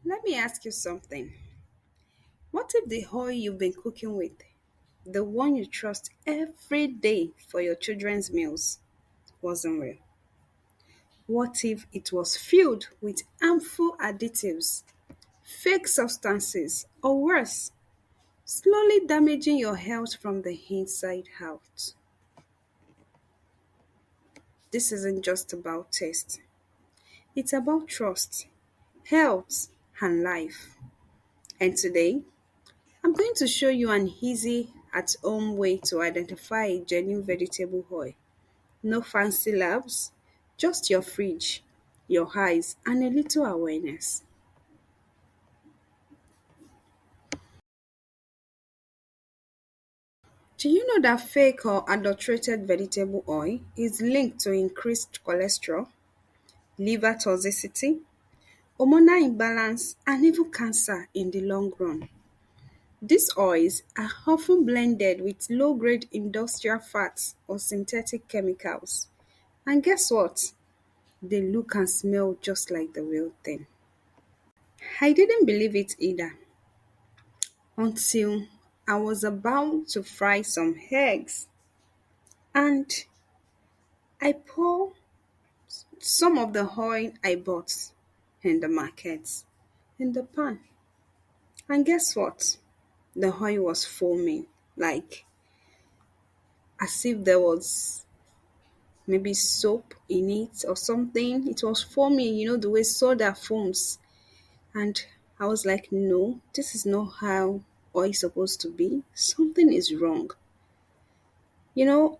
Let me ask you something. What if the oil you've been cooking with, the one you trust every day for your children's meals, wasn't real? What if it was filled with harmful additives, fake substances, or worse, slowly damaging your health from the inside out? This isn't just about taste, it's about trust, health, and life. And today, I'm going to show you an easy at home way to identify a genuine vegetable oil. No fancy labs, just your fridge, your eyes, and a little awareness. Do you know that fake or adulterated vegetable oil is linked to increased cholesterol, liver toxicity, hormonal imbalance, and even cancer in the long run? These oils are often blended with low grade industrial fats or synthetic chemicals. And guess what? They look and smell just like the real thing. I didn't believe it either until I was about to fry some eggs and I pour some of the oil I bought in the market in the pan. And guess what? The oil was foaming, like as if there was maybe soap in it or something. It was foaming, the way soda foams. And I was like, no, this is not how oil is supposed to be. Something is wrong. You know,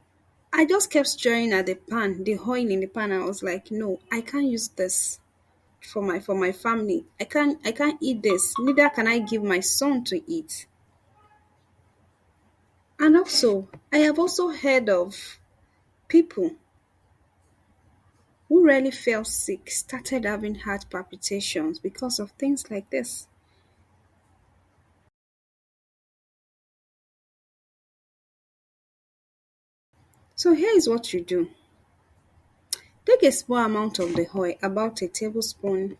I just kept staring at the pan, the oil in the pan. I was like, no, I can't use this for my family. I can't eat this. Neither can I give my son to eat. And also, I have also heard of people who really fell sick, started having heart palpitations because of things like this. So here is what you do. Take a small amount of the oil, about a tablespoon,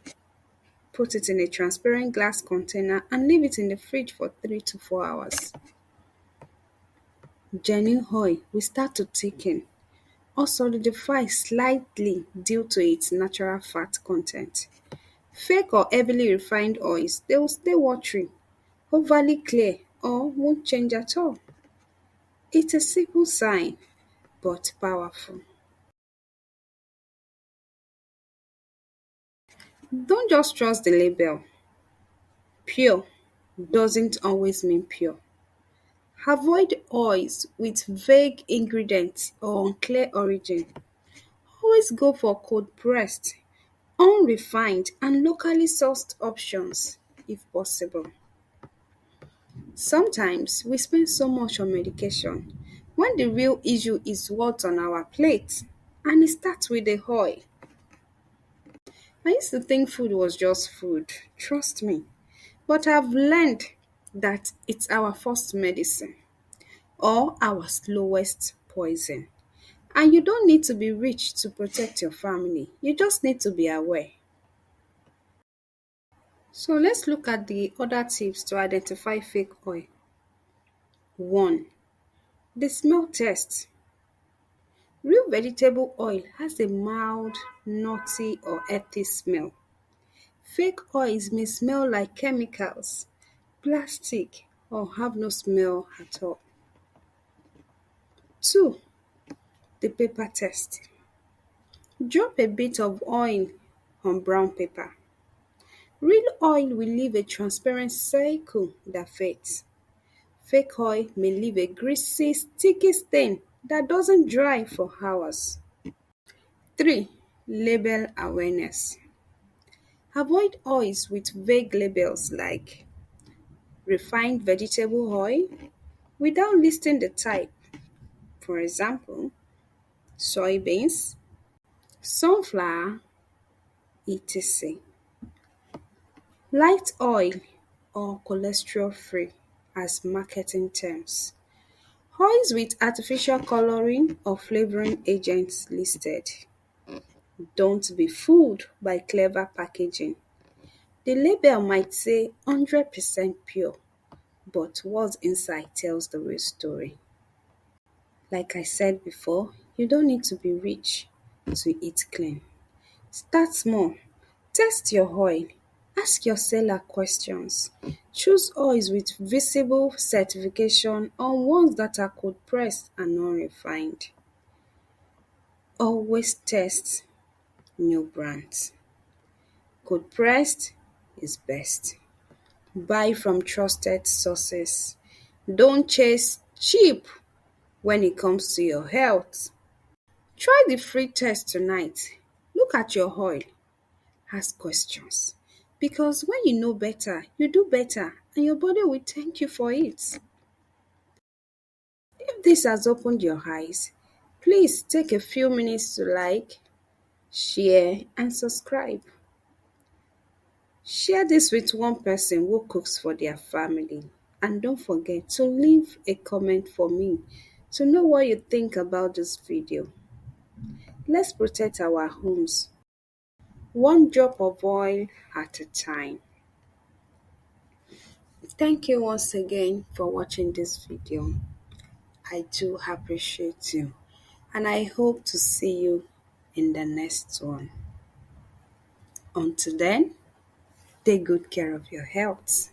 put it in a transparent glass container and leave it in the fridge for 3 to 4 hours. Genuine oil will start to thicken or solidify slightly due to its natural fat content. Fake or heavily refined oils, they will stay watery, overly clear, or won't change at all. It's a simple sign, but powerful. Don't just trust the label. Pure doesn't always mean pure. Avoid oils with vague ingredients or unclear origin. Always go for cold pressed, unrefined, and locally sourced options if possible. Sometimes we spend so much on medication when the real issue is what's on our plate, and it starts with the oil. I used to think food was just food, trust me, but I've learned that it's our first medicine or our slowest poison. And you don't need to be rich to protect your family, you just need to be aware. So let's look at the other tips to identify fake oil. 1. The smell test. Real vegetable oil has a mild, nutty, or earthy smell. Fake oils may smell like chemicals, plastic, or have no smell at all. 2. The paper test. Drop a bit of oil on brown paper. Real oil will leave a transparent circle that fades. Fake oil may leave a greasy, sticky stain that doesn't dry for hours. 3. Label awareness. Avoid oils with vague labels like refined vegetable oil without listing the type. For example, soybeans, sunflower, etc. Light oil or cholesterol free as marketing terms. Oils with artificial coloring or flavoring agents listed. Don't be fooled by clever packaging. The label might say 100% pure, but what's inside tells the real story. Like I said before, you don't need to be rich to eat clean. Start small. Test your oil. Ask your seller questions. Choose oils with visible certification or ones that are cold pressed and non-refined. Always test new brands. Cold pressed is best. Buy from trusted sources. Don't chase cheap when it comes to your health. Try the free test tonight. Look at your oil. Ask questions. Because when you know better, you do better and your body will thank you for it. If this has opened your eyes, please take a few minutes to like, share, and subscribe. Share this with one person who cooks for their family. And don't forget to leave a comment for me to know what you think about this video. Let's protect our homes, one drop of oil at a time. Thank you once again for watching this video. I do appreciate you, and I hope to see you in the next one. Until then, take good care of your health.